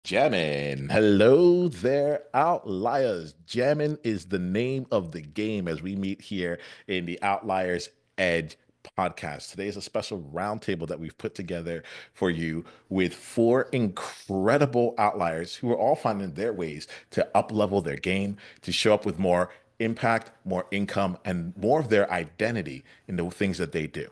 Jamming. Hello there, Outliers. Jamming is the name of the game as we meet here in the Outliers Edge podcast. Today is a special roundtable that we've put together for you with four incredible outliers who are all finding their ways to up-level their game, to show up with more impact, more income, and more of their identity in the things that they do.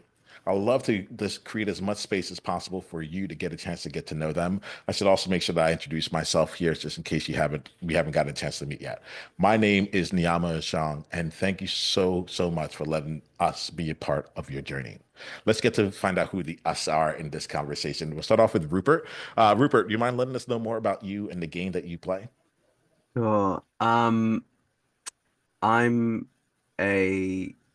I would love to just create as much space as possible for you to get a chance to get to know them. I should also make sure that I introduce myself here, just in case we haven't gotten a chance to meet yet. My name is Niiamah Ashong, and thank you so much for letting us be a part of your journey. Let's get to find out who the us are in this conversation. We'll start off with Rupert. Rupert, do you mind letting us know more about you and the game that you play? Sure. I'm an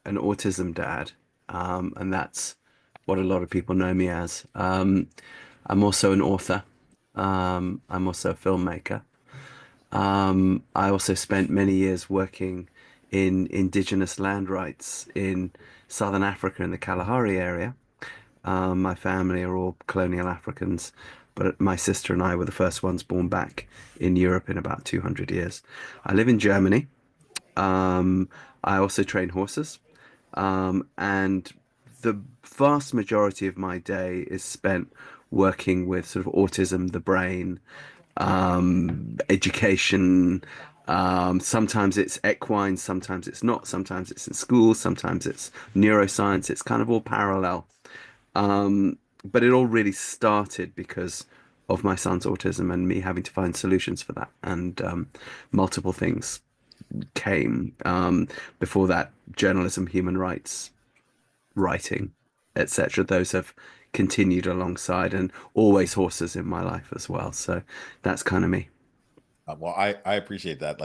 autism dad, and that's what a lot of people know me as. I'm also an author. I'm also a filmmaker. I also spent many years working in indigenous land rights in Southern Africa in the Kalahari area. My family are all colonial Africans, but my sister and I were the first ones born back in Europe in about 200 years. I live in Germany. I also train horses, and the vast majority of my day is spent working with sort of autism, the brain, education. Sometimes it's equine, sometimes it's not, sometimes it's in school, sometimes it's neuroscience. It's kind of all parallel. But it all really started because of my son's autism and me having to find solutions for that. And multiple things came before that: journalism, human rights, writing, etc. Those have continued alongside, and always horses in my life as well. So that's kind of me. Well, I appreciate that.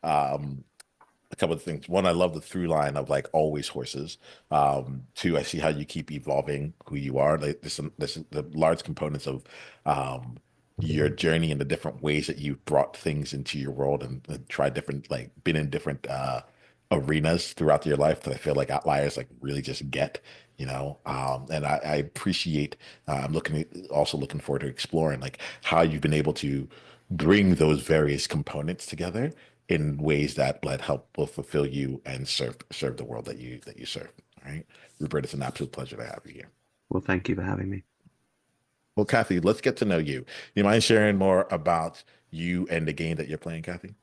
A couple of things. One, I love the through line of like always horses. Two, I see how you keep evolving who you are. Like this the large components of um, your journey and the different ways that you've brought things into your world and tried different, like been in different arenas throughout your life that I feel like outliers like really just get, and I appreciate. I'm also looking forward to exploring like how you've been able to bring those various components together in ways that let help both fulfill you and serve the world that you serve. All right, Rupert, it's an absolute pleasure to have you here. Well, thank you for having me. Well, Kathy, let's get to know you. You mind sharing more about you and the game that you're playing, Kathy?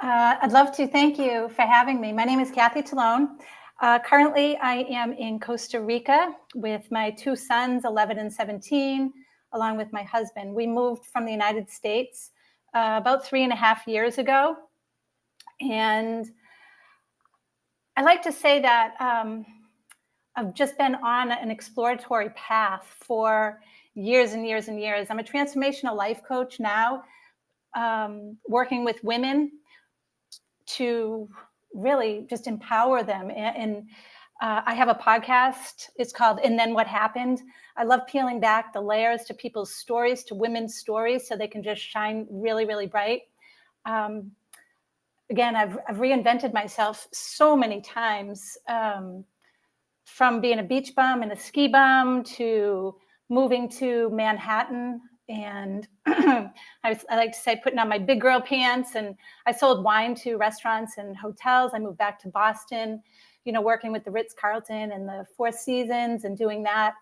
I'd love to. Thank you for having me. My name is Kathy Tallone. Currently, I am in Costa Rica with my two sons, 11 and 17, along with my husband. We moved from the United States about 3.5 years ago. And I like to say that I've just been on an exploratory path for years and years and years. I'm a transformational life coach now, working with women to really just empower them. And I have a podcast. It's called And Then What Happened. I love peeling back the layers to people's stories, to women's stories, so they can just shine really, really bright. Again, I've reinvented myself so many times, from being a beach bum and a ski bum to moving to Manhattan. And I like to say putting on my big girl pants, and I sold wine to restaurants and hotels. I moved back to Boston, working with the Ritz-Carlton and the Four Seasons and doing that.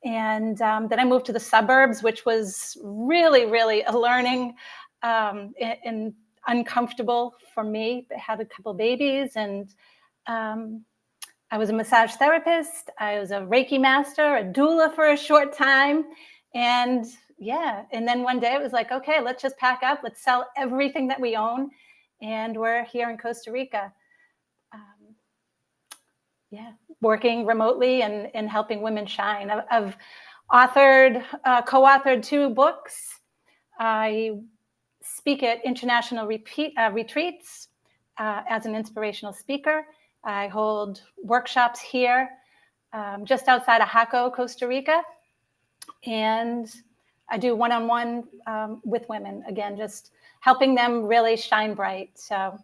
And then I moved to the suburbs, which was really, really a learning and uncomfortable for me. I had a couple babies, and I was a massage therapist. I was a Reiki master, a doula for a short time. And yeah, and then one day it was like, okay, let's just pack up. Let's sell everything that we own. And we're here in Costa Rica. Yeah, working remotely and helping women shine. I've co-authored 2 books. I speak at international retreats as an inspirational speaker. I hold workshops here just outside of Jaco, Costa Rica. And I do one-on-one with women, again, just helping them really shine bright. So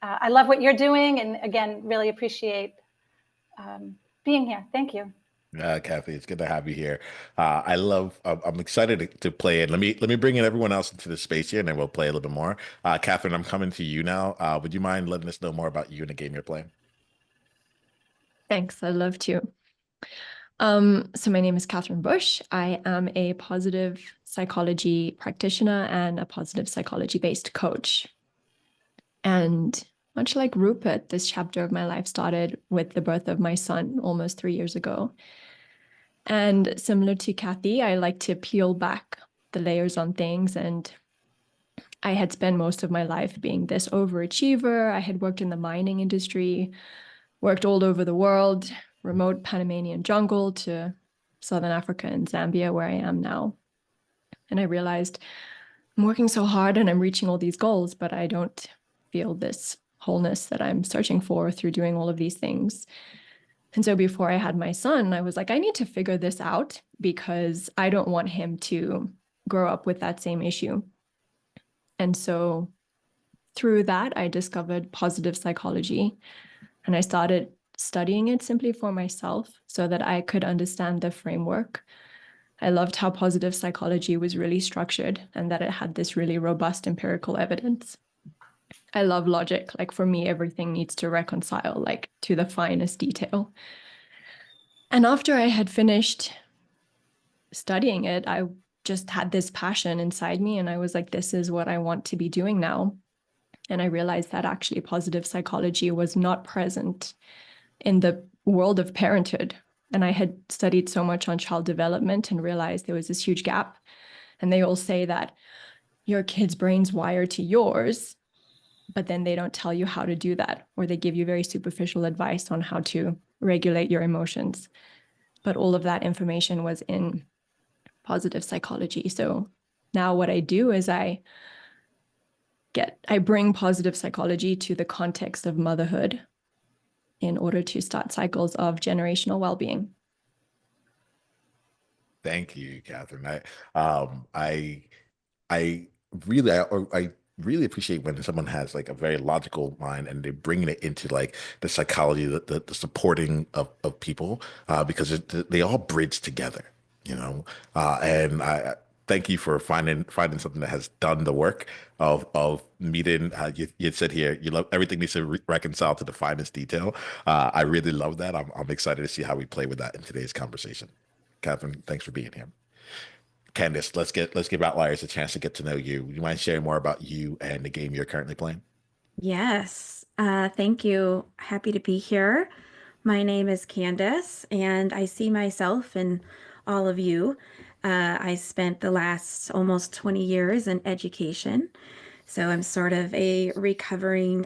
I love what you're doing. And again, really appreciate being here. Thank you. Kathy, it's good to have you here. I'm excited to play it. Let me bring in everyone else into the space here, and then we'll play a little bit more. Catherine, I'm coming to you now. Would you mind letting us know more about you and the game you're playing? Thanks, I'd love to. So my name is Katherine Bush. I am a positive psychology practitioner and a positive psychology-based coach. And much like Rupert, this chapter of my life started with the birth of my son almost 3 years ago. And similar to Kathy, I like to peel back the layers on things. And I had spent most of my life being this overachiever. I had worked in the mining industry, worked all over the world, remote Panamanian jungle to Southern Africa and Zambia, where I am now. And I realized I'm working so hard and I'm reaching all these goals, but I don't feel this wholeness that I'm searching for through doing all of these things. And so before I had my son, I was like, I need to figure this out because I don't want him to grow up with that same issue. And so through that, I discovered positive psychology and I started studying it simply for myself so that I could understand the framework. I loved how positive psychology was really structured and that it had this really robust empirical evidence. I love logic. Like for me, everything needs to reconcile, like to the finest detail. And after I had finished studying it, I just had this passion inside me. And I was like, this is what I want to be doing now. And I realized that actually positive psychology was not present in the world of parenthood. And I had studied so much on child development and realized there was this huge gap. And they all say that your kid's brain's wired to yours, but then they don't tell you how to do that, or they give you very superficial advice on how to regulate your emotions. But all of that information was in positive psychology. So now what I do is I bring positive psychology to the context of motherhood in order to start cycles of generational well-being. Thank you, Catherine. I I really appreciate when someone has like a very logical mind and they're bringing it into like the psychology, the supporting of people, because they all bridge together, you know. And I thank you for finding something that has done the work of meeting. You said here you love everything needs to reconcile to the finest detail. I really love that. I'm excited to see how we play with that in today's conversation. Catherine, thanks for being here. Candice, let's give Outliers a chance to get to know you. You mind sharing more about you and the game you're currently playing? Yes, thank you. Happy to be here. My name is Candice, and I see myself in all of you. I spent the last almost 20 years in education, so I'm sort of a recovering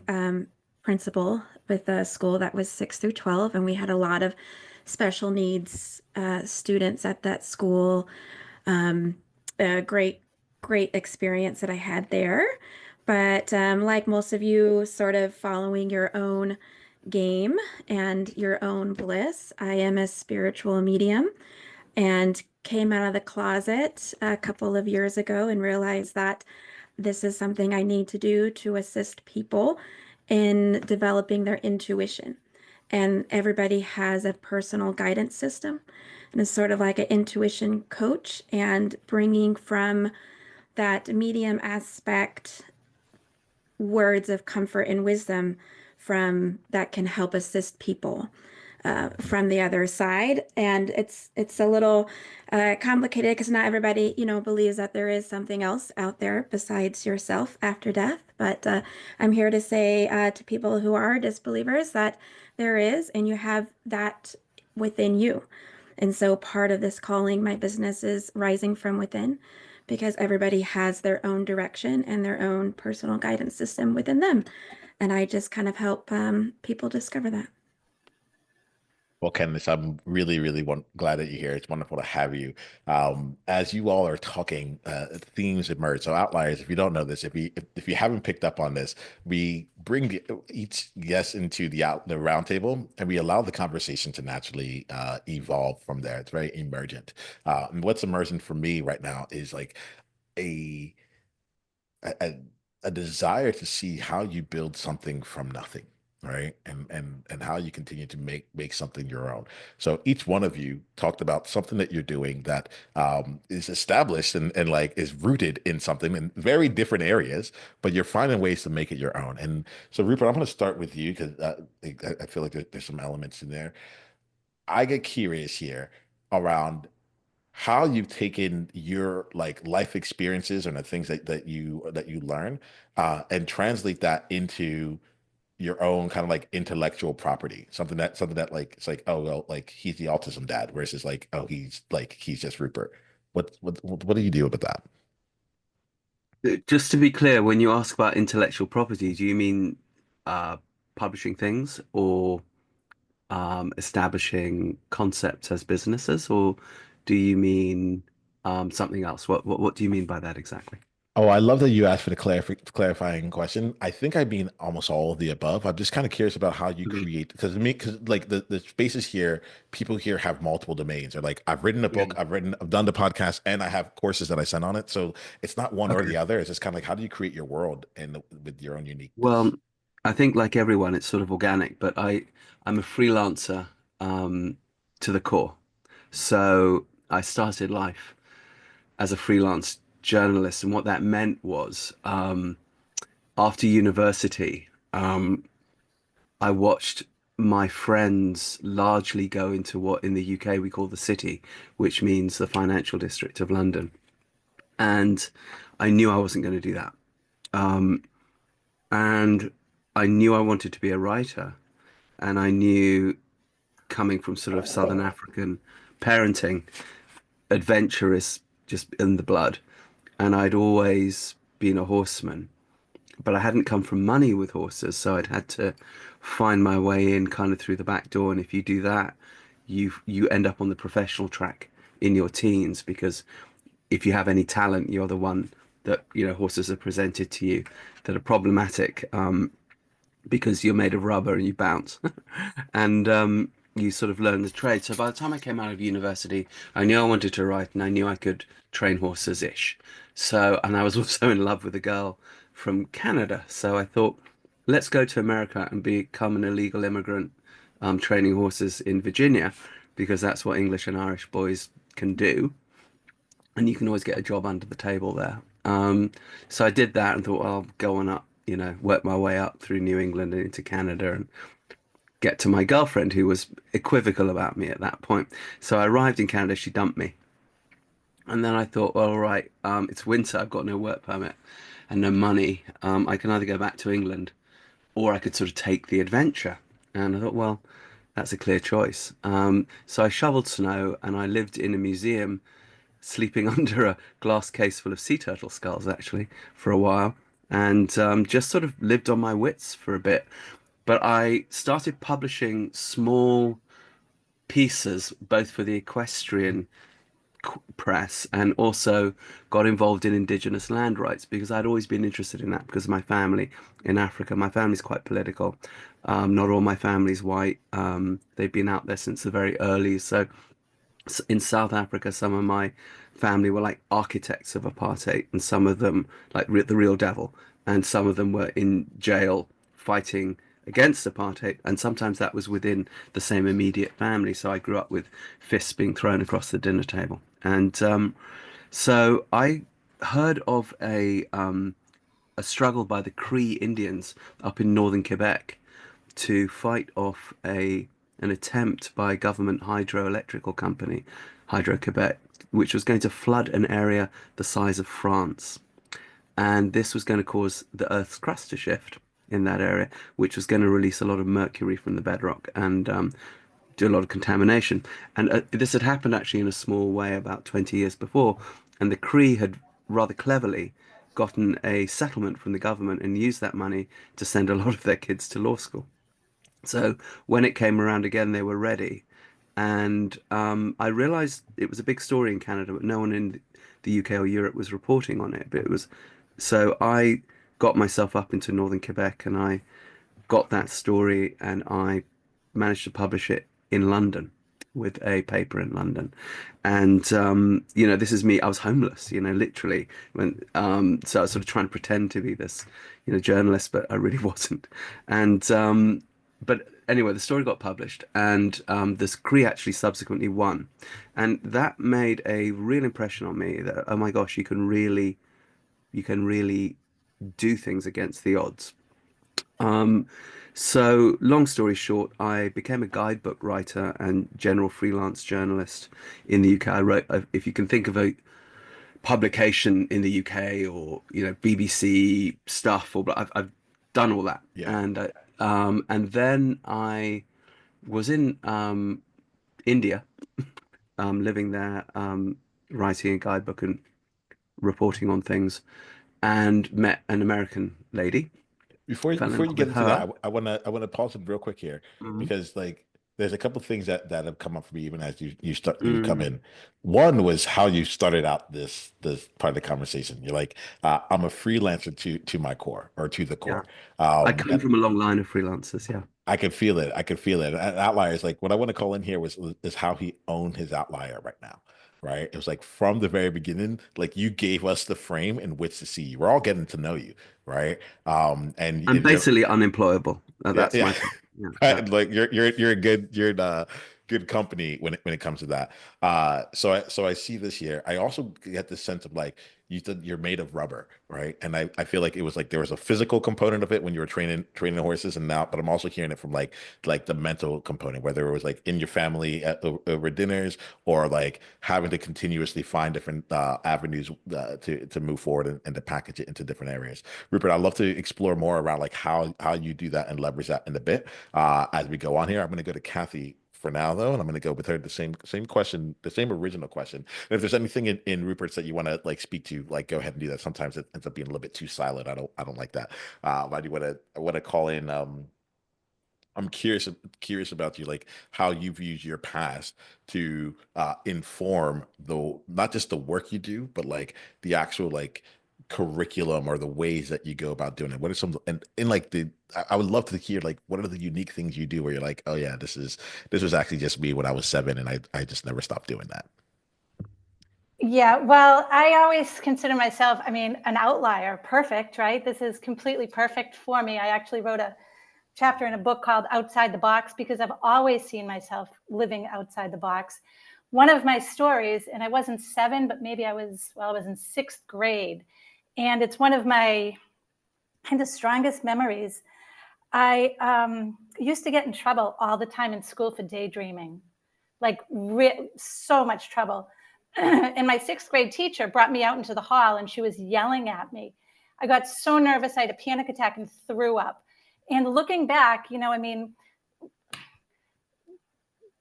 principal with a school that was 6 through 12, and we had a lot of special needs students at that school. A great experience that I had there. But like most of you, sort of following your own game and your own bliss, I am a spiritual medium and came out of the closet a couple of years ago and realized that this is something I need to do to assist people in developing their intuition. And everybody has a personal guidance system and it's sort of like an intuition coach and bringing from that medium aspect words of comfort and wisdom from that can help assist people from the other side. And it's a little complicated because not everybody, believes that there is something else out there besides yourself after death. But I'm here to say to people who are disbelievers that there is, and you have that within you. And so part of this calling, my business is rising from within because everybody has their own direction and their own personal guidance system within them. And I just kind of help people discover that. Well, Candice, I'm glad that you're here. It's wonderful to have you. As you all are talking, themes emerge. So, Outliers, if you don't know this, if you haven't picked up on this, we bring each guest into the round table, and we allow the conversation to naturally evolve from there. It's very emergent. And what's emergent for me right now is like a a, a desire to see how you build something from nothing, right? And how you continue to make something your own. So each one of you talked about something that you're doing that is established and like is rooted in something in very different areas, but you're finding ways to make it your own. And so Rupert, I'm going to start with you because I feel like there's some elements in there. I get curious here around how you've taken your like life experiences and the things that you learn and translate that into your own kind of like intellectual property, something that like it's like, oh well, like he's the autism dad versus like, oh he's just Rupert. What do you do with that? Just to be clear, when you ask about intellectual property, do you mean uh, publishing things or establishing concepts as businesses, or do you mean something else? What do you mean by that exactly? Oh, I love that you asked for the clarifying question. I think I mean almost all of the above. I'm just kind of curious about how you Mhm. create because like the spaces here, people here have multiple domains. They're like, I've written a Yeah. book, I've done the podcast, and I have courses that I send on it. So it's not one or Okay. the other. It's just kind of like how do you create your world and with your own Well, uniqueness? I think like everyone, it's sort of organic, but I'm a freelancer um, to the core. So I started life as a freelance journalist, and what that meant was after university, I watched my friends largely go into what in the UK we call the city, which means the financial district of London. And I knew I wasn't going to do that. Um, and I knew I wanted to be a writer. And I knew coming from sort of Southern African parenting, adventure is just in the blood. And I'd always been a horseman, but I hadn't come from money with horses, so I'd had to find my way in kind of through the back door. And if you do that, you end up on the professional track in your teens because if you have any talent, you're the one that horses are presented to you that are problematic because you're made of rubber and you bounce, and you sort of learn the trade. So by the time I came out of university, I knew I wanted to write and I knew I could train horses ish. So, and I was also in love with a girl from Canada. So I thought, let's go to America and become an illegal immigrant training horses in Virginia because that's what English and Irish boys can do. And you can always get a job under the table there. So I did that and thought, well, I'll go on up, work my way up through New England and into Canada and get to my girlfriend who was equivocal about me at that point. So I arrived in Canada, she dumped me. And then I thought, well, all right, it's winter, I've got no work permit and no money. I can either go back to England or I could sort of take the adventure. And I thought, well, that's a clear choice. So I shoveled snow and I lived in a museum, sleeping under a glass case full of sea turtle skulls, actually, for a while, and just sort of lived on my wits for a bit. But I started publishing small pieces, both for the equestrian press and also got involved in indigenous land rights because I'd always been interested in that because of my family in Africa. My family's quite political. Not all my family's white. They've been out there since the very early. So in South Africa, some of my family were like architects of apartheid, and some of them like the real devil, and some of them were in jail fighting against apartheid, and sometimes that was within the same immediate family. So I grew up with fists being thrown across the dinner table, and so I heard of a struggle by the Cree Indians up in northern Quebec to fight off a an attempt by a government hydroelectrical company, Hydro-Quebec, which was going to flood an area the size of France. And this was going to cause the Earth's crust to shift in that area, which was going to release a lot of mercury from the bedrock and do a lot of contamination. And this had happened actually in a small way about 20 years before. And the Cree had rather cleverly gotten a settlement from the government and used that money to send a lot of their kids to law school. So when it came around again, they were ready. And I realized it was a big story in Canada, but no one in the UK or Europe was reporting on it. But it was so I got myself up into northern Quebec and I got that story and I managed to publish it in London with a paper in London. And this is me. I was homeless, literally when so I was sort of trying to pretend to be this, journalist, but I really wasn't. And but anyway, the story got published, and the Cree actually subsequently won, and that made a real impression on me. That, oh my gosh, you can really do things against the odds. So long story short, I became a guidebook writer and general freelance journalist in the UK. I wrote, if you can think of a publication in the UK, or BBC stuff, or but I've done all that. Yeah. And then I was in India, living there, writing a guidebook and reporting on things, and met an American lady. Fell in Before you love get with into her. that, I wanna pause it real quick here Mhm. because like there's a couple things that have come up for me even as you come Mm, in. One was how you started out this part of the conversation. You're like, I'm a freelancer to my core or to the yeah, core. I come And from a long line of freelancers. Yeah. I could feel it. I could feel it. And Outliers, like what I want to call in here was is how he owned his outlier right now. Right. It was like from the very beginning, like you gave us the frame in which to see you. We're all getting to know you, right? I'm And basically unemployable. yeah, That's yeah. my thing. Yeah, yeah. Right. Like you're a good company when it comes to that. So I see this here. I also get this sense of like you said you're made of rubber, right? And I feel like it was like there was a physical component of it when you were training the horses and now, but I'm also hearing it from like the mental component, whether it was like in your family over dinners or like having to continuously find different avenues to move forward and to package it into different areas. Rupert, I'd love to explore more around like how you do that and leverage that in a bit as we go on here. I'm going to go to Kathy for now, though, and I'm going to go with her the same question, the same original question. And if there's anything in Rupert's that you want to like speak to, like go ahead and do that. Sometimes it ends up being a little bit too silent. I don't like that. But I want to call in. I'm curious about you, like how you've used your past to inform the not just the work you do, but like the actual like curriculum or the ways that you go about doing it. What are some and like I would love to hear like what are the unique things you do where you're like, oh yeah, this was actually just me when I was 7 and I just never stopped doing that. Yeah, well, I always consider myself, I mean, an outlier. Perfect, right? This is completely perfect for me. I actually wrote a chapter in a book called Outside the Box because I've always seen myself living outside the box. One of my stories, and I wasn't 7, but maybe I was in 6th grade. And it's one of my kind of strongest memories. I used to get in trouble all the time in school for daydreaming, like so much trouble. And my 6th grade teacher brought me out into the hall and she was yelling at me. I got so nervous, I had a panic attack and threw up. And looking back, I mean,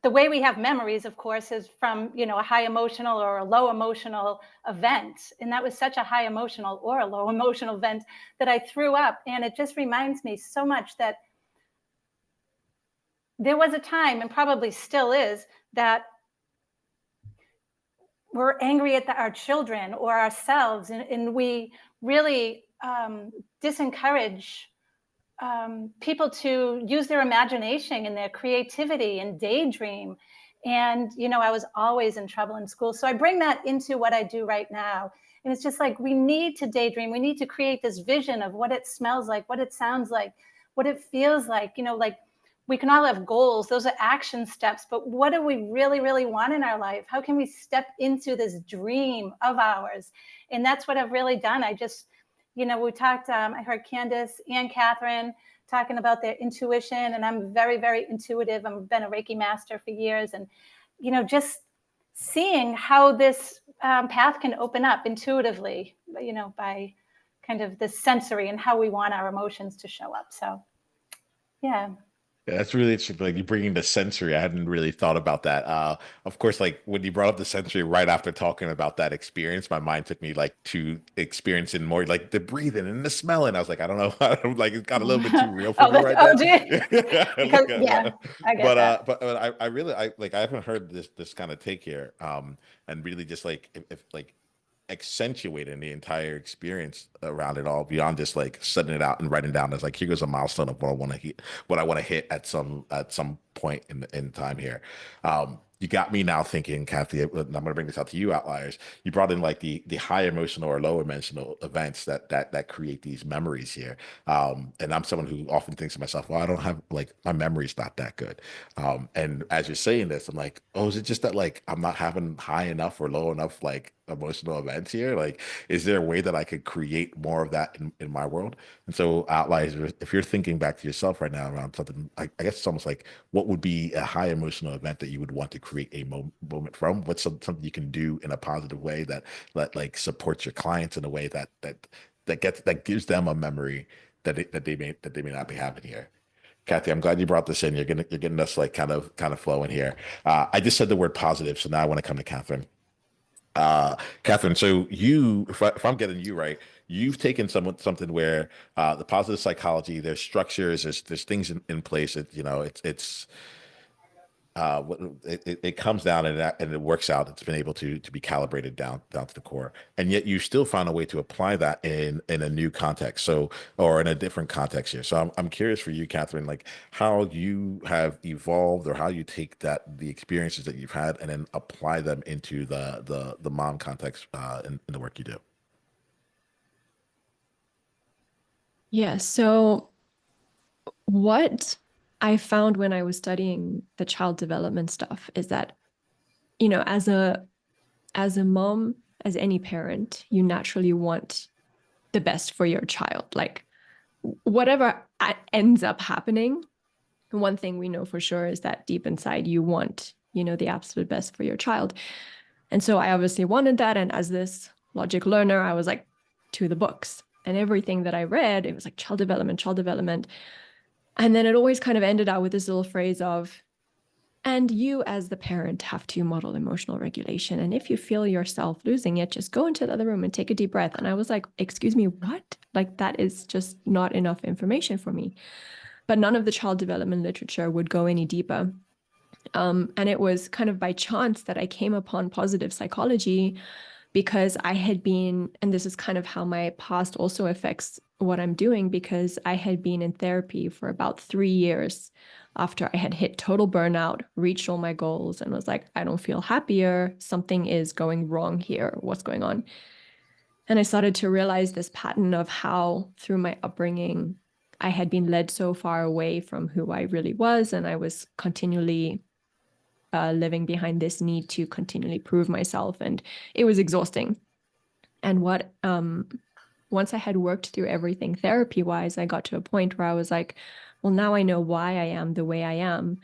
the way we have memories, of course, is from, a high emotional or a low emotional event. And that was such a high emotional or a low emotional event that I threw up. And it just reminds me so much that there was a time, and probably still is, that we're angry at our children or ourselves, and we really disencourage people to use their imagination and their creativity and daydream. And, I was always in trouble in school. So I bring that into what I do right now. And it's just like, we need to daydream. We need to create this vision of what it smells like, what it sounds like, what it feels like, like we can all have goals. Those are action steps, but what do we really, really want in our life? How can we step into this dream of ours? And that's what I've really done. I just, we talked, I heard Candice and Catherine talking about their intuition, and I'm very, very intuitive. I've been a Reiki master for years, and, just seeing how this path can open up intuitively, by kind of the sensory and how we want our emotions to show up. So, yeah. Yeah, that's really interesting. Like you bringing the sensory, I hadn't really thought about that. Of course, like when you brought up the sensory right after talking about that experience, my mind took me like to experiencing more like the breathing and the smelling. I was like, I don't know, I don't, like it got a little bit too real for me right Oh, there. gee. Because, yeah, I get that. But I really I haven't heard this kind of take here. And really just like if like accentuating the entire experience around it all beyond just like setting it out and writing down as like here goes a milestone of what I want to hit at some point in time here. you got me now thinking, Kathy, and I'm going to bring this out to you, Outliers. You brought in like the high emotional or low emotional events that create these memories here. And I'm someone who often thinks to myself, well, I don't have, like, my memory's not that good. And as you're saying this, I'm like, oh, is it just that, like, I'm not having high enough or low enough, like, emotional events here? Like, is there a way that I could create more of that in my world? And so, Outliers, if you're thinking back to yourself right now around something, I guess it's almost like, what would be a high emotional event that you would want to create a moment from? What's something you can do in a positive way that like supports your clients in a way that gives them a memory that they may not be having here? Kathy, I'm glad you brought this in. You're getting us like kind of flowing here. I just said the word positive, so now I want to come to Catherine. Catherine, so if I'm getting you right, you've taken something where the positive psychology, there's structures, there's things in place. It's it comes down and it works out. It's been able to be calibrated down to the core, and yet you still found a way to apply that in a new context, or in a different context here. So I'm curious for you, Catherine, like how you have evolved, or how you take the experiences that you've had and then apply them into the mom context in the work you do. Yeah, so what I found when I was studying the child development stuff is that, as a mom, as any parent, you naturally want the best for your child. Like, whatever ends up happening, one thing we know for sure is that deep inside you want, the absolute best for your child. And so I obviously wanted that. And as this logic learner, I was like, to the books. And everything that I read, it was like child development, child development. And then it always kind of ended out with this little phrase of, and you as the parent have to model emotional regulation. And if you feel yourself losing it, just go into the other room and take a deep breath. And I was like, excuse me, what? Like, that is just not enough information for me. But none of the child development literature would go any deeper. And it was kind of by chance that I came upon positive psychology, because I had been, and this is kind of how my past also affects what I'm doing, because I had been in therapy for about 3 years after I had hit total burnout, reached all my goals, and was like, I don't feel happier. Something is going wrong here. What's going on? And I started to realize this pattern of how, through my upbringing, I had been led so far away from who I really was. And I was continually living behind this need to continually prove myself. And it was exhausting. And once I had worked through everything therapy-wise, I got to a point where I was like, well, now I know why I am the way I am,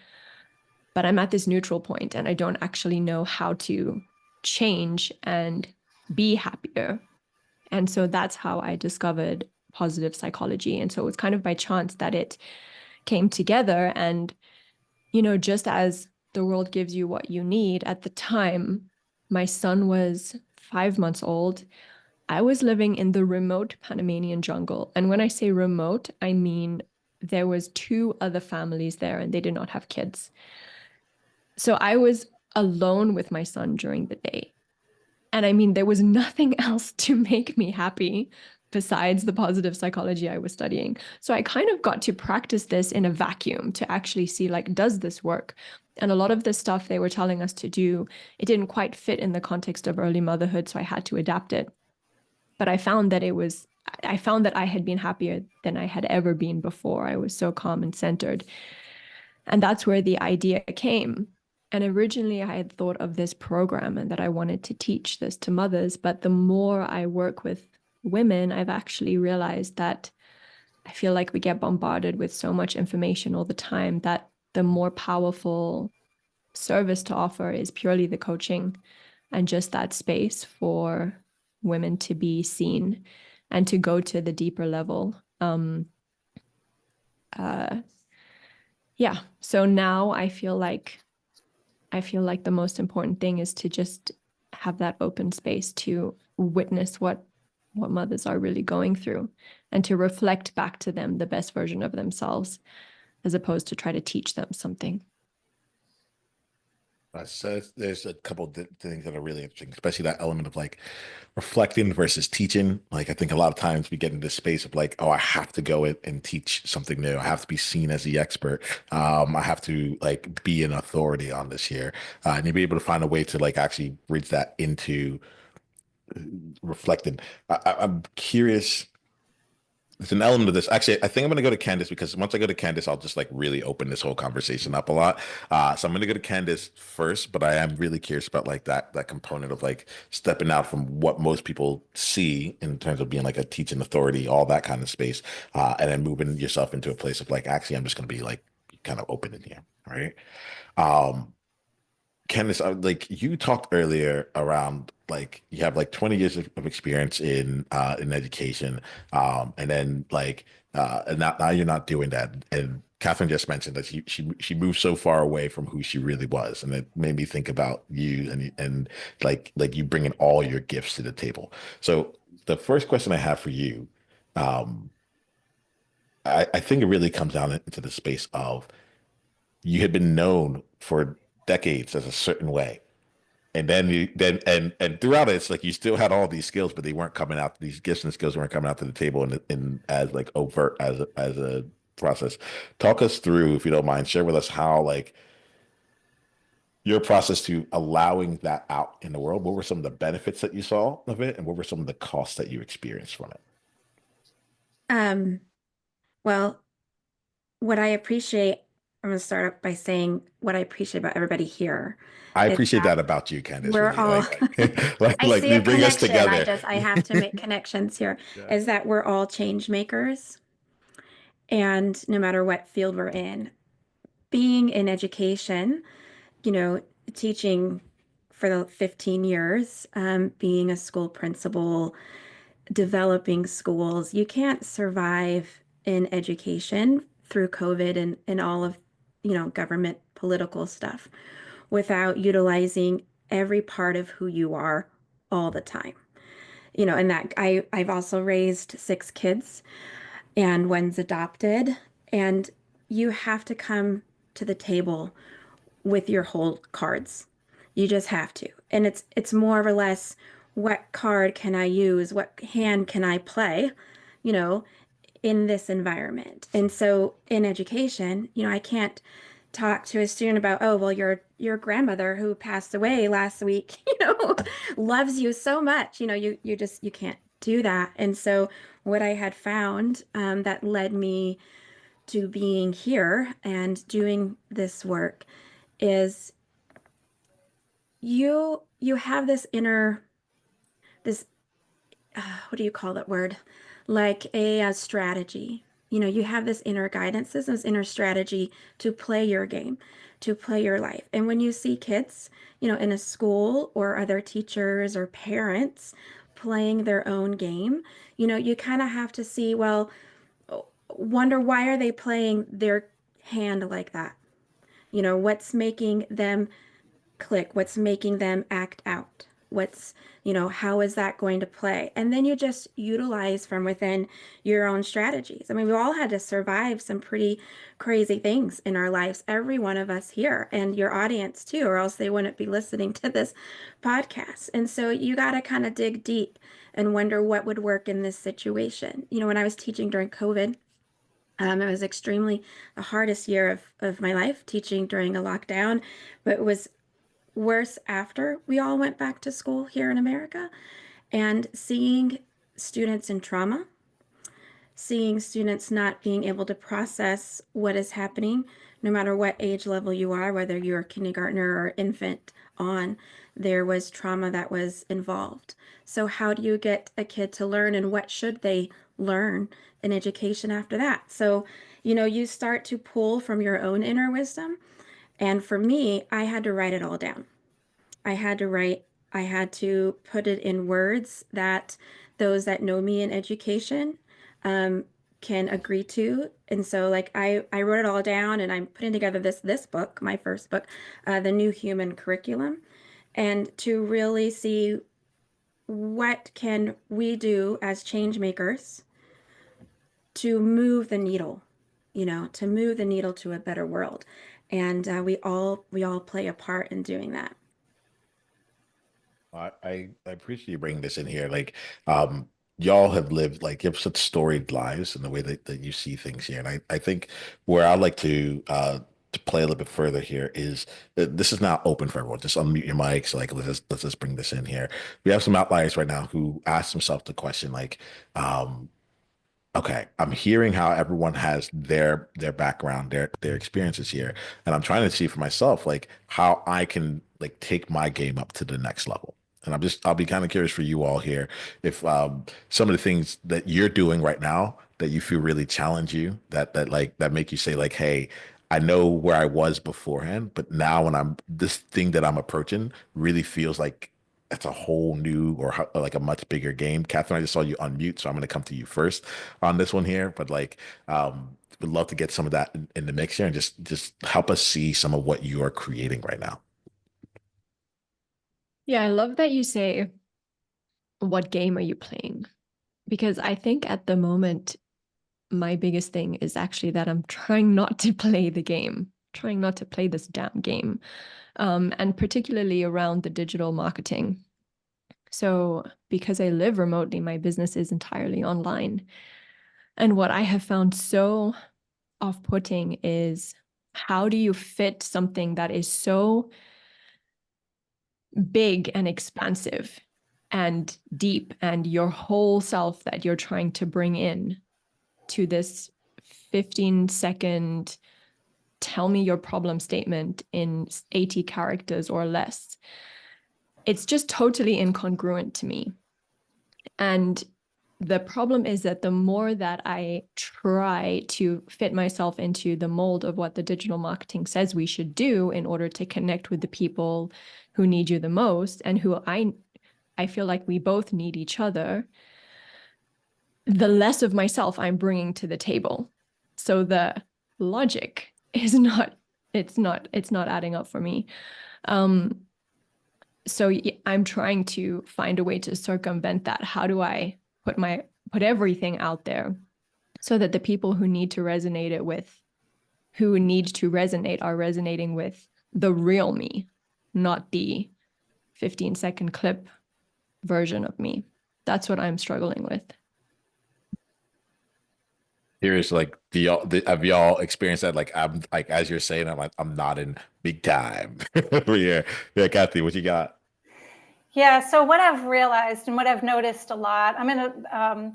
but I'm at this neutral point and I don't actually know how to change and be happier. And so that's how I discovered positive psychology. And so it was kind of by chance that it came together. And, just as the world gives you what you need, at the time, my son was 5 months old. I was living in the remote Panamanian jungle. And when I say remote, I mean there was 2 other families there and they did not have kids. So I was alone with my son during the day. And I mean, there was nothing else to make me happy besides the positive psychology I was studying. So I kind of got to practice this in a vacuum to actually see, like, does this work? And a lot of the stuff they were telling us to do, it didn't quite fit in the context of early motherhood, so I had to adapt it. But I found that I had been happier than I had ever been before. I was so calm and centered. And that's where the idea came. And originally I had thought of this program and that I wanted to teach this to mothers. But the more I work with women, I've actually realized that I feel like we get bombarded with so much information all the time that the more powerful service to offer is purely the coaching and just that space for women to be seen and to go to the deeper level. So now I feel like the most important thing is to just have that open space to witness what mothers are really going through and to reflect back to them the best version of themselves, as opposed to try to teach them something. So there's a couple of things that are really interesting, especially that element of like reflecting versus teaching. Like I think a lot of times we get into this space of like, oh, I have to go in and teach something new. I have to be seen as the expert. I have to like be an authority on this here. And you'll be able to find a way to like actually bridge that into reflecting. I'm curious. There's an element of this. Actually, I think I'm going to go to Candice because once I go to Candice, I'll just like really open this whole conversation up a lot. So I'm going to go to Candice first, but I am really curious about like that component of like stepping out from what most people see in terms of being like a teaching authority, all that kind of space, and then moving yourself into a place of like, actually, I'm just going to be like kind of open in here, right? Um, Candice, like you talked earlier around like you have like 20 years of experience in education, and then like and now you're not doing that. And Catherine just mentioned that she moved so far away from who she really was, and it made me think about you and like you bringing all your gifts to the table. So the first question I have for you, um, I think it really comes down into the space of you had been known for decades as a certain way, and then you and throughout it, it's like you still had all these skills, but they weren't coming out. These gifts and skills weren't coming out to the table in as like overt as a process. Talk us through, if you don't mind, share with us how like your process to allowing that out in the world. What were some of the benefits that you saw of it, and what were some of the costs that you experienced from it? Um, well, what I appreciate, I'm going to start up by saying what I appreciate about everybody here I is appreciate that that about you, Candice. we're Really, all, I like see a you bring us connection. together. I have to make connections here, Yeah. is that we're all change makers. And no matter what field we're in, being in education, you know, teaching for the 15 years, being a school principal, developing schools, you can't survive in education through COVID and all of, government political stuff without utilizing every part of who you are all the time. And that I've also raised 6 kids and one's adopted, and you have to come to the table with your whole cards. You just have to. And it's more or less, what card can I use? What hand can I play, you know, in this environment? And so in education, I can't talk to a student about, oh, well, your grandmother who passed away last week, loves you so much. You can't do that. And so what I had found, that led me to being here and doing this work is you have this inner, this what do you call that word, like a strategy. You have this inner guidance, this inner strategy to play your game, to play your life. And when you see kids, in a school or other teachers or parents playing their own game, you kind of have to see, well, wonder, why are they playing their hand like that? What's making them click? What's making them act out? How is that going to play? And then you just utilize from within your own strategies. I mean, we all had to survive some pretty crazy things in our lives, every one of us here, and your audience too, or else they wouldn't be listening to this podcast. And so you got to kind of dig deep and wonder what would work in this situation. When I was teaching during COVID, it was extremely the hardest year of my life, teaching during a lockdown, but it was worse after we all went back to school here in America, and seeing students in trauma, seeing students not being able to process what is happening, no matter what age level you are, whether you're a kindergartner or infant on, there was trauma that was involved. So how do you get a kid to learn, and what should they learn in education after that? So, you start to pull from your own inner wisdom. And for me, I had to write it all down. I had to write, I had to put it in words that those that know me in education, can agree to. And so like I wrote it all down, and I'm putting together this book, my first book, The New Human Curriculum, and to really see, what can we do as change makers to move the needle, to move the needle to a better world. and we all play a part in doing that. I appreciate you bringing this in here. Like, y'all have lived, like, you have such storied lives in the way that you see things here. And I think where I'd like to play a little bit further here is this is not open for everyone. Just unmute your mics. Like, let's just bring this in here. We have some outliers right now who ask themselves the question, like, um, okay, I'm hearing how everyone has their background, their experiences here, and I'm trying to see for myself like how I can like take my game up to the next level. And I'll be kind of curious for you all here if some of the things that you're doing right now that you feel really challenge you, that make you say like, hey, I know where I was beforehand, but now when I'm this thing that I'm approaching really feels like it's a whole new like a much bigger game. Catherine, I just saw you unmute, so I'm going to come to you first on this one here. But like, would love to get some of that in the mix here and just help us see some of what you are creating right now. Yeah, I love that you say, what game are you playing? Because I think at the moment, my biggest thing is actually that I'm trying not to play the game, trying not to play this damn game, and particularly around the digital marketing. So because I live remotely, my business is entirely online. And what I have found so off-putting is, how do you fit something that is so big and expansive and deep and your whole self that you're trying to bring in to this 15-second tell me your problem statement in 80 characters or less? It's just totally incongruent to me. And the problem is that the more that I try to fit myself into the mold of what the digital marketing says we should do in order to connect with the people who need you the most and who I feel like we both need each other, the less of myself I'm bringing to the table. So the logic is not, it's not adding up for me. So I'm trying to find a way to circumvent that. How do I put everything out there so that the people who need to resonate are resonating with the real me, not the 15-second clip version of me? That's what I'm struggling with. Curious, like, have y'all experienced that? Like, I'm like, as you're saying, I'm like, I'm nodding big time. Yeah, yeah, Kathy, what you got? Yeah, so what I've realized and what I've noticed a lot, I'm in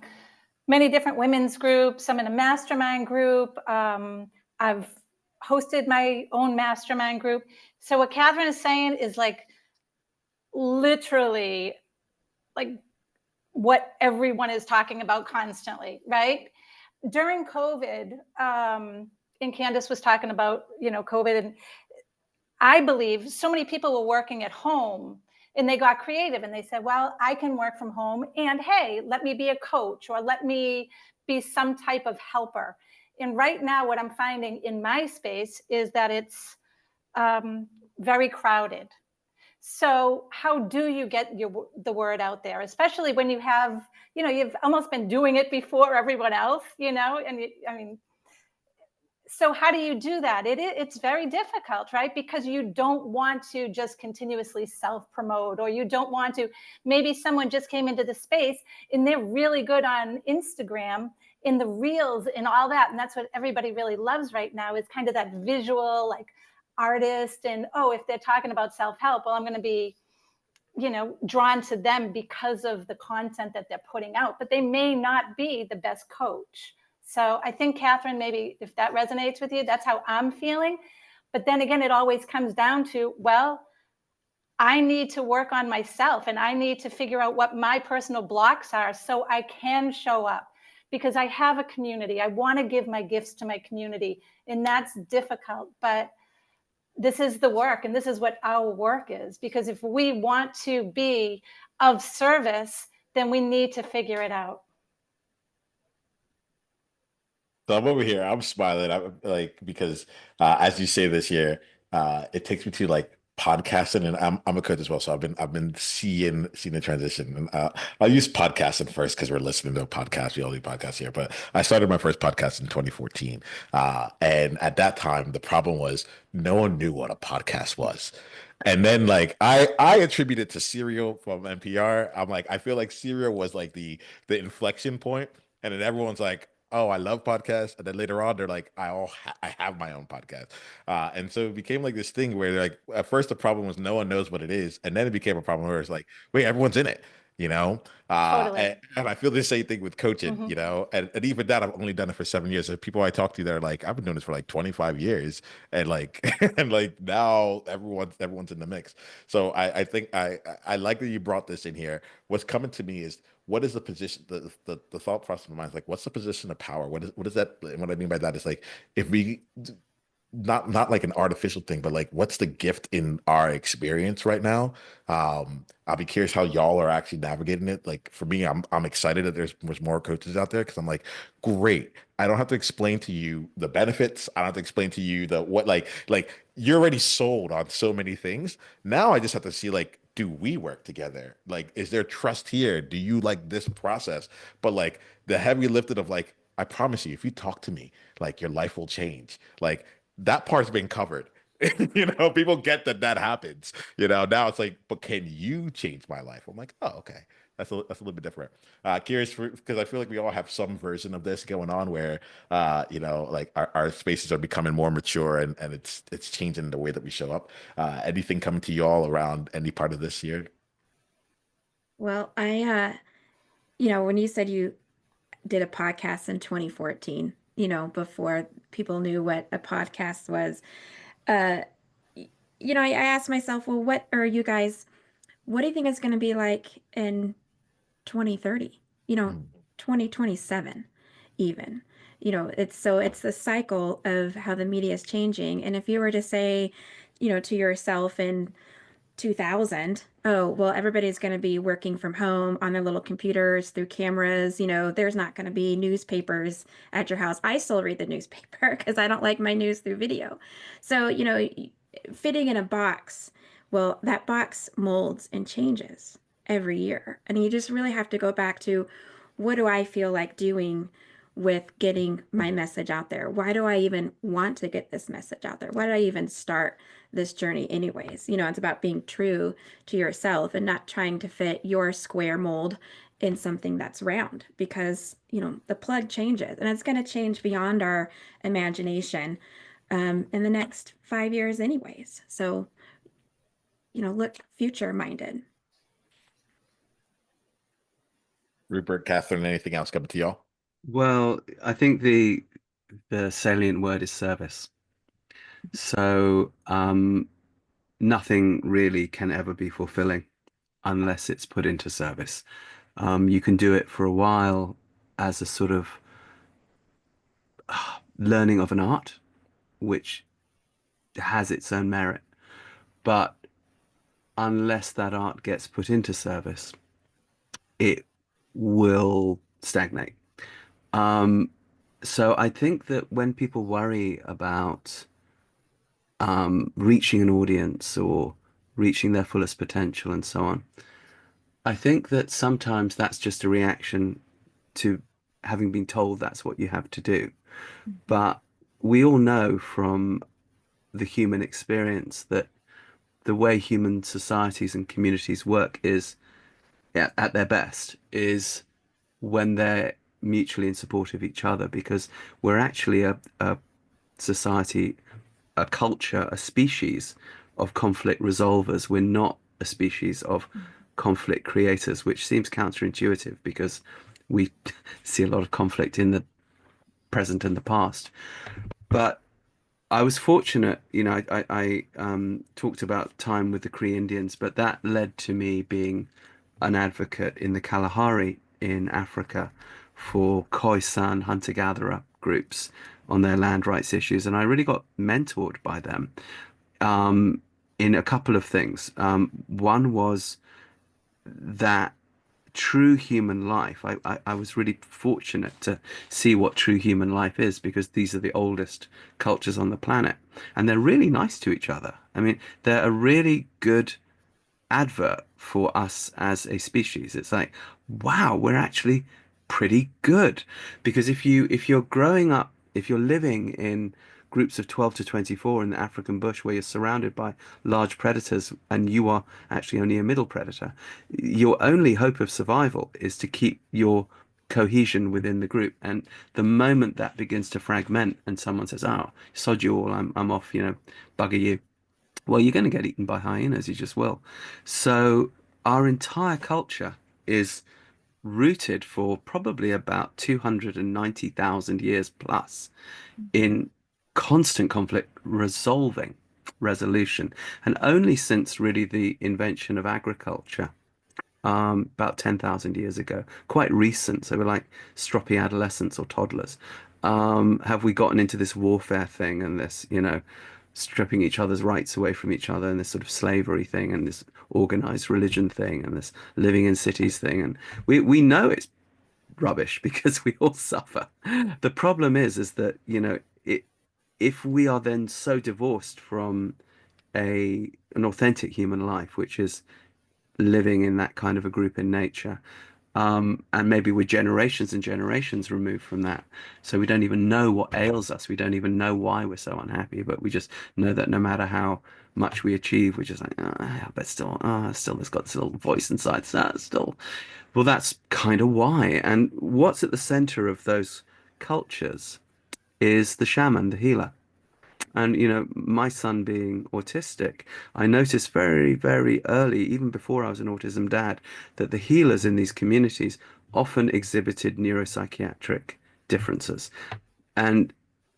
many different women's groups. I'm in a mastermind group. I've hosted my own mastermind group. So what Katherine is saying is like literally like what everyone is talking about constantly, right? During COVID, and Candice was talking about, COVID, and I believe so many people were working at home and they got creative and they said, well, I can work from home and hey, let me be a coach or let me be some type of helper. And right now, what I'm finding in my space is that it's very crowded. So how do you get the word out there, especially when you have, you've almost been doing it before everyone else, and so how do you do that? It's very difficult, right? Because you don't want to just continuously self-promote, or you don't want to, maybe someone just came into the space and they're really good on Instagram in the reels and all that. And that's what everybody really loves right now, is kind of that visual, like, artist. And, oh, if they're talking about self-help, well, I'm going to be, drawn to them because of the content that they're putting out, but they may not be the best coach. So I think, Katherine, maybe if that resonates with you, that's how I'm feeling. But then again, it always comes down to, well, I need to work on myself and I need to figure out what my personal blocks are so I can show up, because I have a community. I want to give my gifts to my community, and that's difficult. But this is the work, and this is what our work is, because if we want to be of service, then we need to figure it out. So I'm over here. I'm smiling. I'm like, because as you say this here, it takes me to like podcasting, and I'm a coach as well, so I've been seeing the transition. And I'll use podcasting first because we're listening to a podcast. We all do podcasts here, but I started my first podcast in 2014, and at that time the problem was no one knew what a podcast was. And then like I attribute it to Serial from NPR. I'm like I feel like Serial was like the inflection point, and then everyone's like, oh, I love podcasts, and then later on they're like, I have my own podcast. And so it became like this thing where like at first the problem was no one knows what it is, and then it became a problem where it's like, wait, everyone's in it, you know? Totally. And I feel the same thing with coaching, Mhm. you know, and even that I've only done it for 7 years. So people I talk to, they're like, I've been doing this for like 25 years, and like and like now everyone's in the mix. So I think I like that you brought this in here. What's coming to me is what is the position the thought process of mine is like what's the position of power, what is that, and what I mean by that is like if we not like an artificial thing, but like what's the gift in our experience right now. I'll be curious how y'all are actually navigating it. Like for me, I'm excited that there's more coaches out there because I'm like, great. I don't have to explain to you the benefits. I don't have to explain to you the what like you're already sold on so many things. Now I just have to see like, do we work together? Like, is there trust here? Do you like this process? But like the heavy lifting of like, I promise you, if you talk to me, like your life will change. Like that part's been covered. You know, people get that that happens. You know, now it's like, but can you change my life? I'm like, oh, okay. That's a little bit different. Curious because I feel like we all have some version of this going on where you know, like our spaces are becoming more mature and it's changing the way that we show up. Anything coming to you all around any part of this year? Well, when you said you did a podcast in 2014, before people knew what a podcast was, uh, I asked myself, well, what do you think it's going to be like in 2030, Mm. 2027 even? It's the cycle of how the media is changing. And if you were to say, to yourself in 2000, oh, well, everybody's going to be working from home on their little computers through cameras. There's not going to be newspapers at your house. I still read the newspaper because I don't like my news through video. So, fitting in a box, well, that box molds and changes every year. And you just really have to go back to what do I feel like doing with getting my message out there? Why do I even want to get this message out there? Why did I even start this journey anyways? It's about being true to yourself and not trying to fit your square mold in something that's round because, the plug changes and it's going to change beyond our imagination in the next 5 years anyways. So, look future minded. Rupert, Catherine, anything else coming to y'all? Well, I think the salient word is service. So nothing really can ever be fulfilling unless it's put into service. You can do it for a while as a sort of learning of an art, which has its own merit. But unless that art gets put into service, it will stagnate. So I think that when people worry about reaching an audience or reaching their fullest potential and so on, I think that sometimes that's just a reaction to having been told that's what you have to do. But we all know from the human experience that the way human societies and communities work is at their best is when they're mutually in support of each other because we're actually a society, a culture, a species of conflict resolvers. We're not a species of conflict creators, which seems counterintuitive because we see a lot of conflict in the present and the past. But I was fortunate, I talked about time with the Cree Indians, but that led to me being an advocate in the Kalahari in Africa for Khoisan hunter-gatherer groups on their land rights issues, and I really got mentored by them in a couple of things. One was that true human life, I was really fortunate to see what true human life is, because these are the oldest cultures on the planet, and they're really nice to each other. I mean, they're a really good advert for us as a species. It's like, wow, we're actually pretty good. Because if you're growing up, if you're living in groups of 12 to 24 in the African bush, where you're surrounded by large predators and you are actually only a middle predator, your only hope of survival is to keep your cohesion within the group. And the moment that begins to fragment and someone says, oh, sod you all, I'm off, bugger you, well, you're going to get eaten by hyenas, you just will. So our entire culture is rooted for probably about 290,000 years plus in constant conflict resolution. And only since really the invention of agriculture, about 10,000 years ago, quite recent, so we're like stroppy adolescents or toddlers, have we gotten into this warfare thing and this, stripping each other's rights away from each other, and this sort of slavery thing, and this organized religion thing, and this living in cities thing. And we know it's rubbish because we all suffer. The problem is that, if we are then so divorced from an authentic human life, which is living in that kind of a group in nature, and maybe we're generations and generations removed from that. So we don't even know what ails us. We don't even know why we're so unhappy, but we just know that no matter how much we achieve, we're just like, oh, but still, still, there's got this little voice inside. So still, well, that's kind of why. And what's at the center of those cultures is the shaman, the healer. And, my son being autistic, I noticed very, very early, even before I was an autism dad, that the healers in these communities often exhibited neuropsychiatric differences. And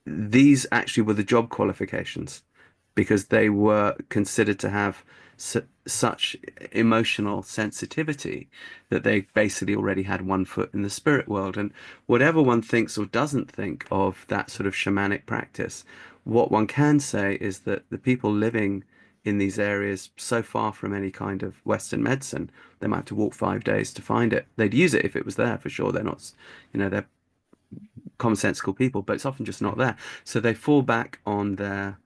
these actually were the job qualifications, because they were considered to have such emotional sensitivity that they basically already had one foot in the spirit world. And whatever one thinks or doesn't think of that sort of shamanic practice, what one can say is that the people living in these areas so far from any kind of Western medicine, they might have to walk 5 days to find it. They'd use it if it was there for sure. They're not, they're commonsensical people, but it's often just not there. So they fall back on their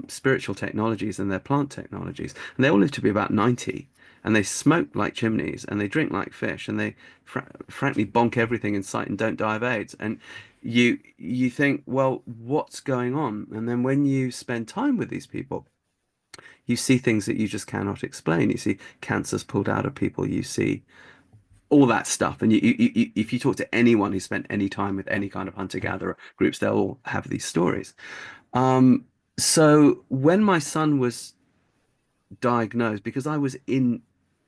spiritual technologies and their plant technologies, and they all live to be about 90, and they smoke like chimneys, and they drink like fish, and they frankly bonk everything in sight and don't die of AIDS. And you think, well, what's going on? And then when you spend time with these people, you see things that you just cannot explain. You see cancers pulled out of people. You see all that stuff. And if you talk to anyone who spent any time with any kind of hunter-gatherer groups, they'll all have these stories. So when my son was diagnosed, because I was in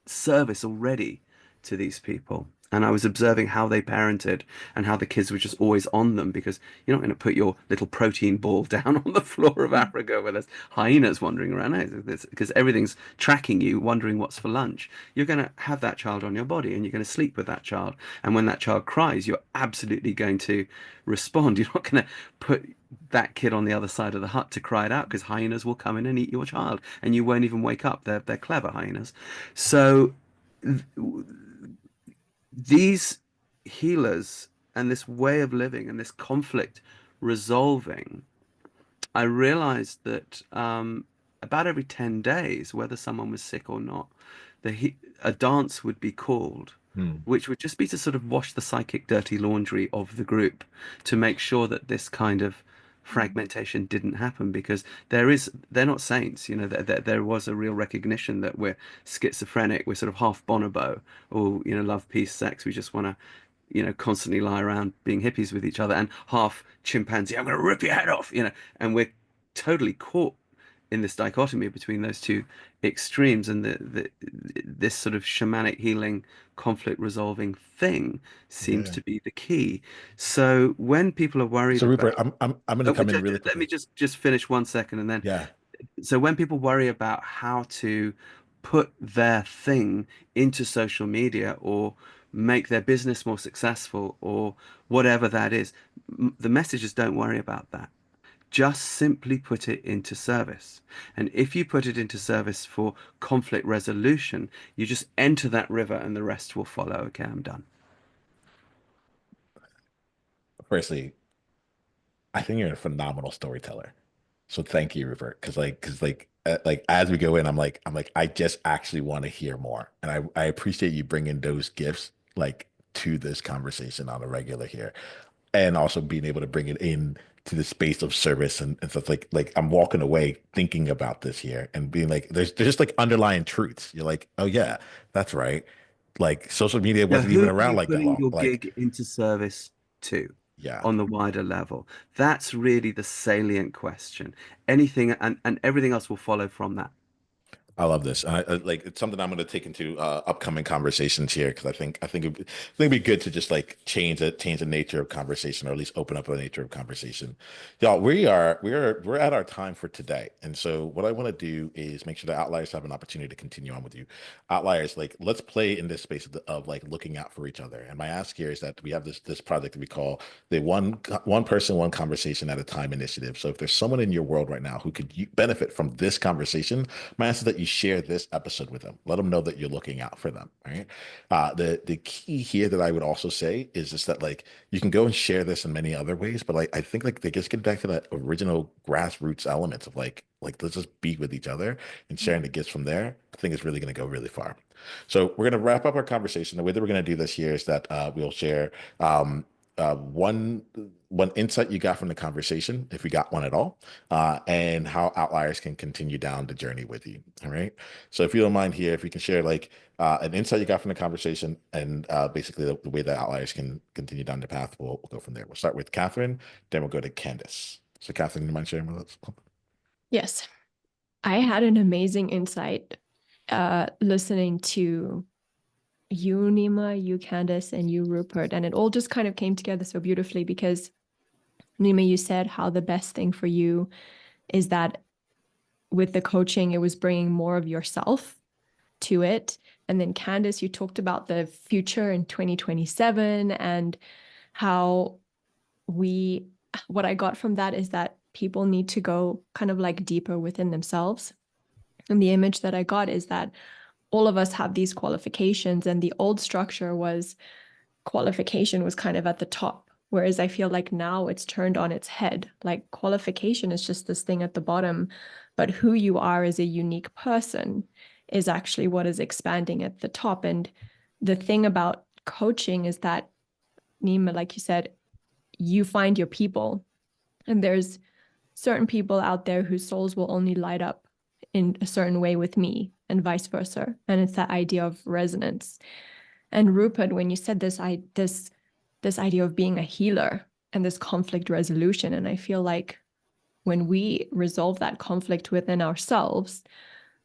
service already to these people, and I was observing how they parented and how the kids were just always on them, because you're not going to put your little protein ball down on the floor of Africa where there's hyenas wandering around, because everything's tracking you, wondering what's for lunch. You're going to have that child on your body, and you're going to sleep with that child. And when that child cries, you're absolutely going to respond. You're not going to put that kid on the other side of the hut to cry it out, because hyenas will come in and eat your child, and you won't even wake up. They're clever hyenas. So these healers and this way of living and this conflict resolving, I realized that about every 10 days, whether someone was sick or not, a dance would be called, which would just be to sort of wash the psychic dirty laundry of the group, to make sure that this kind of fragmentation didn't happen. Because they're not saints, there was a real recognition that we're schizophrenic, we're sort of half bonobo, or love, peace, sex, we just want to constantly lie around being hippies with each other, and half chimpanzee, I'm going to rip your head off, and we're totally caught in this dichotomy between those two extremes. And this sort of shamanic healing, conflict resolving thing seems to be the key. So when people are worried So Rupert, about, I'm going to come in really let me quickly. just finish 1 second, and then Yeah. so when people worry about how to put their thing into social media, or make their business more successful, or whatever that is, the message is, don't worry about that. just simply put it into service. And if you put it into service for conflict resolution, you just enter that river and the rest will follow. Okay, I'm done. Firstly, I think you're a phenomenal storyteller. So thank you, Rupert. Like as we go in, I just actually want to hear more, and I appreciate you bringing those gifts like to this conversation on a regular here, and also being able to bring it in to the space of service and stuff like I'm walking away thinking about this here and being like, there's just like underlying truths. You're like, oh yeah, that's right. Like social media Now, wasn't who even are around you like that putting long. your Like, gig into service to yeah. on the wider level? That's really the salient question. Anything and everything else will follow from that. I love this. And like it's something I'm going to take into upcoming conversations here because it'd be good to just like change the nature of conversation or at least open up the nature of conversation. Y'all, we're at our time for today, and so what I want to do is make sure the outliers have an opportunity to continue on with you. Outliers, like let's play in this space of like looking out for each other. And my ask here is that we have this project that we call the one person one conversation at a time initiative. So if there's someone in your world right now who could benefit from this conversation, my ask is that you share this episode with them. Let them know that you're looking out for them. Right. The key here that I would also say is just that like you can go and share this in many other ways, but like I think like they just get back to that original grassroots elements of like let's just be with each other and sharing the gifts from there. I think it's really going to go really far. So we're going to wrap up our conversation. The way that we're going to do this here is that we'll share one insight you got from the conversation, if we got one at all, and how outliers can continue down the journey with you. All right. So if you don't mind here, if you can share like an insight you got from the conversation and basically the way that outliers can continue down the path, we'll go from there. We'll start with Katherine, then we'll go to Candice. So Katherine, you mind sharing with us? Yes. I had an amazing insight listening to you, Niiamah, you, Candice, and you, Rupert. And it all just kind of came together so beautifully because Niiamah, you said how the best thing for you is that with the coaching, it was bringing more of yourself to it. And then Candice, you talked about the future in 2027 and how what I got from that is that people need to go kind of like deeper within themselves. And the image that I got is that all of us have these qualifications, and the old structure was qualification was kind of at the top. Whereas I feel like now it's turned on its head. Like qualification is just this thing at the bottom, but who you are as a unique person is actually what is expanding at the top. And the thing about coaching is that, Niiamah, like you said, you find your people, and there's certain people out there whose souls will only light up in a certain way with me and vice versa. And it's that idea of resonance. And Rupert, when you said this idea of being a healer and this conflict resolution, and I feel like when we resolve that conflict within ourselves,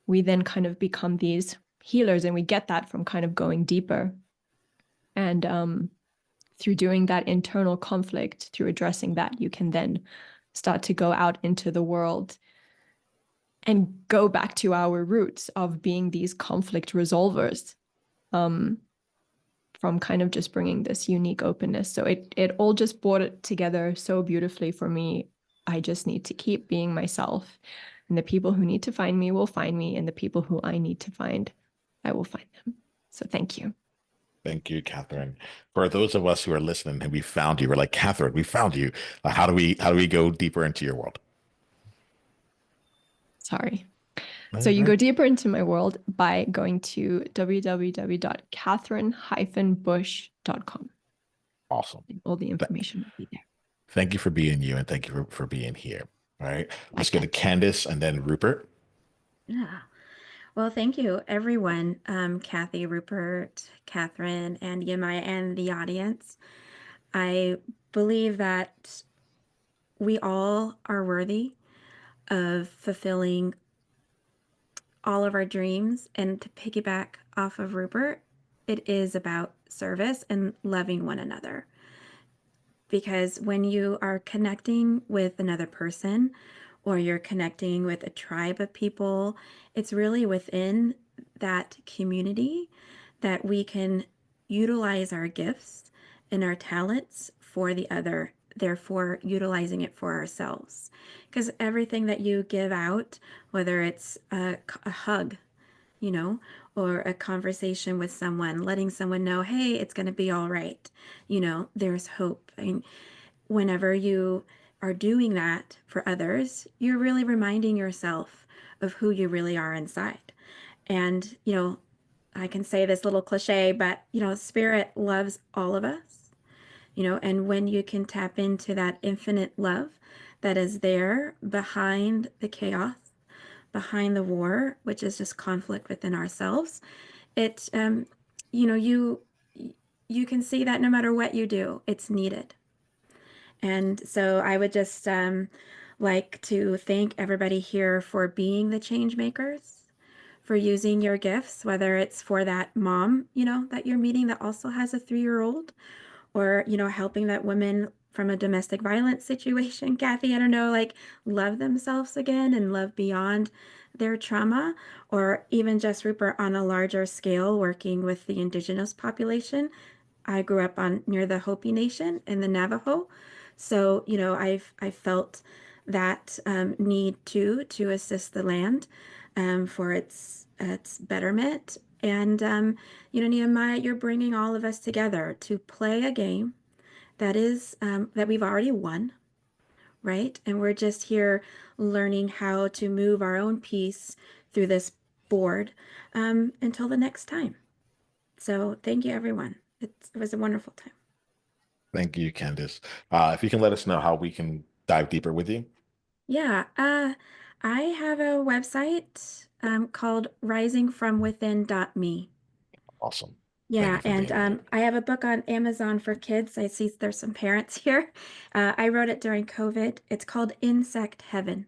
we then kind of become these healers, and we get that from kind of going deeper. And through doing that internal conflict, through addressing that, you can then start to go out into the world and go back to our roots of being these conflict resolvers, from kind of just bringing this unique openness. So it all just brought it together so beautifully for me. I just need to keep being myself, and the people who need to find me will find me, and the people who I need to find, I will find them. So thank you. Thank you, Katherine. For those of us who are listening and we found you, we're like, Katherine, we found you. How do we go deeper into your world? Sorry. All So you right. go deeper into my world by going to www.katherine-bush.com. Awesome. All the information will be there. Thank you for being you, and thank you for being here. All right. Let's go to Candice and then Rupert. Yeah. Well, thank you, everyone. Kathy, Rupert, Katherine, and Niiamah, and the audience. I believe that we all are worthy of fulfilling all of our dreams. And to piggyback off of Rupert, it is about service and loving one another. Because when you are connecting with another person, or you're connecting with a tribe of people, it's really within that community that we can utilize our gifts and our talents for the other therefore utilizing it for ourselves. Because everything that you give out, whether it's a hug, you know, or a conversation with someone, letting someone know, hey, it's going to be all right. You know, there's hope. I mean, whenever you are doing that for others, you're really reminding yourself of who you really are inside. And, you know, I can say this little cliche, but, you know, spirit loves all of us, you know, and when you can tap into that infinite love that is there behind the chaos, behind the war, which is just conflict within ourselves, it, you know, you can see that no matter what you do, it's needed. And so I would just like to thank everybody here for being the change makers, for using your gifts, whether it's for that mom, you know, that you're meeting that also has a 3-year-old, or, you know, helping that woman from a domestic violence situation, Kathy, I don't know, like love themselves again and love beyond their trauma, or even just Rupert on a larger scale, working with the indigenous population. I grew up on near the Hopi Nation in the Navajo. So, you know, I felt that need to assist the land for its betterment. And, you know, Niiamah, you're bringing all of us together to play a game that is that we've already won, right? And we're just here learning how to move our own piece through this board until the next time. So thank you, everyone. It was a wonderful time. Thank you, Candice. If you can let us know how we can dive deeper with you. Yeah, I have a website called risingfromwithin.me. Awesome. Thank Yeah, you for and being here. I have a book on Amazon for kids. I see there's some parents here. I wrote it during COVID. It's called Insect Heaven,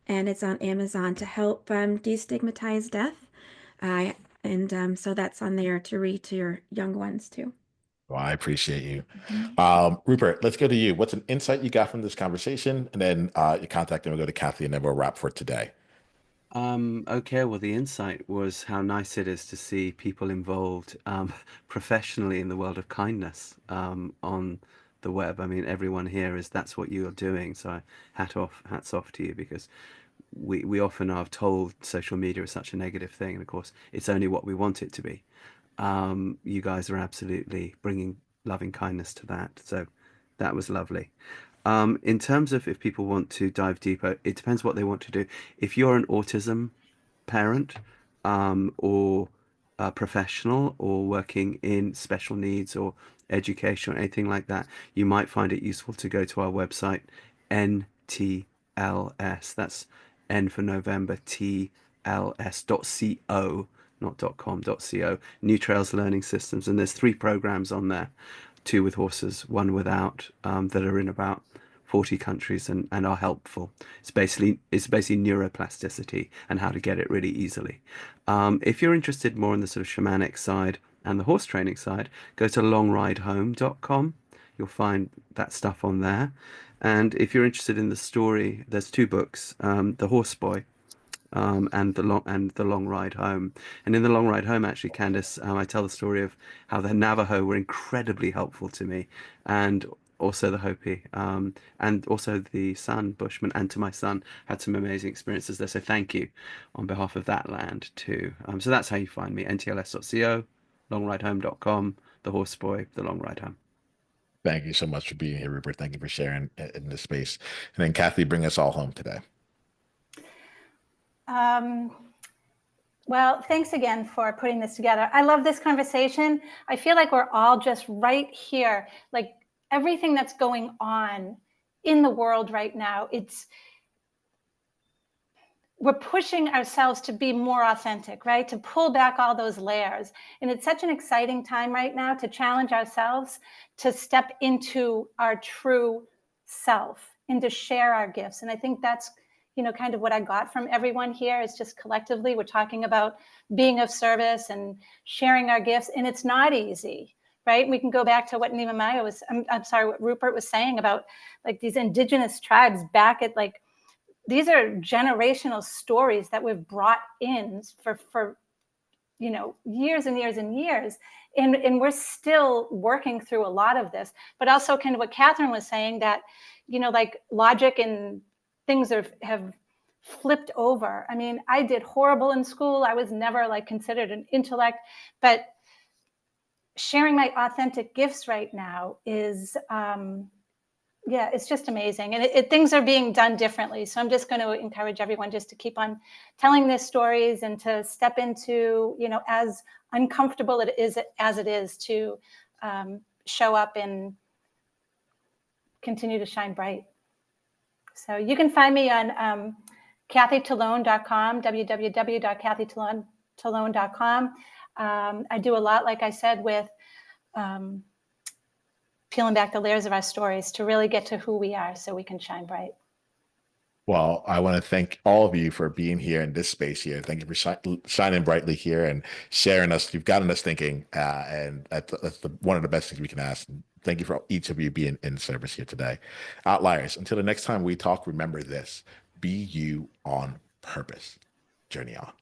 and it's on Amazon to help destigmatize death. And so that's on there to read to your young ones too. Well, I appreciate you. Mhm. Rupert, let's go to you. What's an insight you got from this conversation? And then your contact, and we'll go to Kathy, and then we'll wrap for today. Okay, well, the insight was how nice it is to see people involved professionally in the world of kindness on the web. I mean, everyone here that's what you're doing. So hats off to you, because we often are told social media is such a negative thing, and of course, it's only what we want it to be. You guys are absolutely bringing loving kindness to that. So that was lovely. In terms of if people want to dive deeper, it depends what they want to do. If you're an autism parent, or a professional, or working in special needs or education or anything like that, you might find it useful to go to our website, NTLS. That's N for November, TLS.co, not .com.co. New Trails Learning Systems, and there's 3 programs on there, 2 with horses, 1 without, that are in about 40 countries and are helpful. It's basically neuroplasticity and how to get it really easily. If you're interested more in the sort of shamanic side and the horse training side, go to longridehome.com. You'll find that stuff on there. And if you're interested in the story, there's 2 books, The Horse Boy, and the long ride home. And in the long ride home, actually, Candice, I tell the story of how the Navajo were incredibly helpful to me, and also the Hopi, and also the San Bushmen, and to my son, had some amazing experiences there. So thank you on behalf of that land too. So that's how you find me: ntls.co, longridehome.com, the Horse Boy, the Long Ride Home. Thank you so much for being here, Rupert. Thank you for sharing in this space. And then Kathy, bring us all home today. Well, thanks again for putting this together. I love this conversation. I feel like we're all just right here, like everything that's going on in the world right now. We're pushing ourselves to be more authentic, right? To pull back all those layers. And it's such an exciting time right now to challenge ourselves, to step into our true self and to share our gifts. And I think that's, you know, kind of what I got from everyone here is just collectively, we're talking about being of service and sharing our gifts. And it's not easy, right? We can go back to what Niiamah was, I'm sorry, what Rupert was saying about like these indigenous tribes back at like, these are generational stories that we've brought in for years and years and years. And we're still working through a lot of this, but also kind of what Katherine was saying, that, like logic and things have flipped over. I mean, I did horrible in school. I was never like considered an intellect, but sharing my authentic gifts right now is, it's just amazing. And things are being done differently. So I'm just going to encourage everyone just to keep on telling their stories and to step into, as uncomfortable as it is to show up and continue to shine bright. So you can find me on kathytallone.com, www.kathytallone.com. I do a lot, like I said, with peeling back the layers of our stories to really get to who we are so we can shine bright. Well, I want to thank all of you for being here in this space here. Thank you for shining brightly here and sharing us. You've gotten us thinking, and that's one of the best things we can ask. And thank you for each of you being in service here today. Outliers, until the next time we talk, remember this: be you on purpose. Journey on.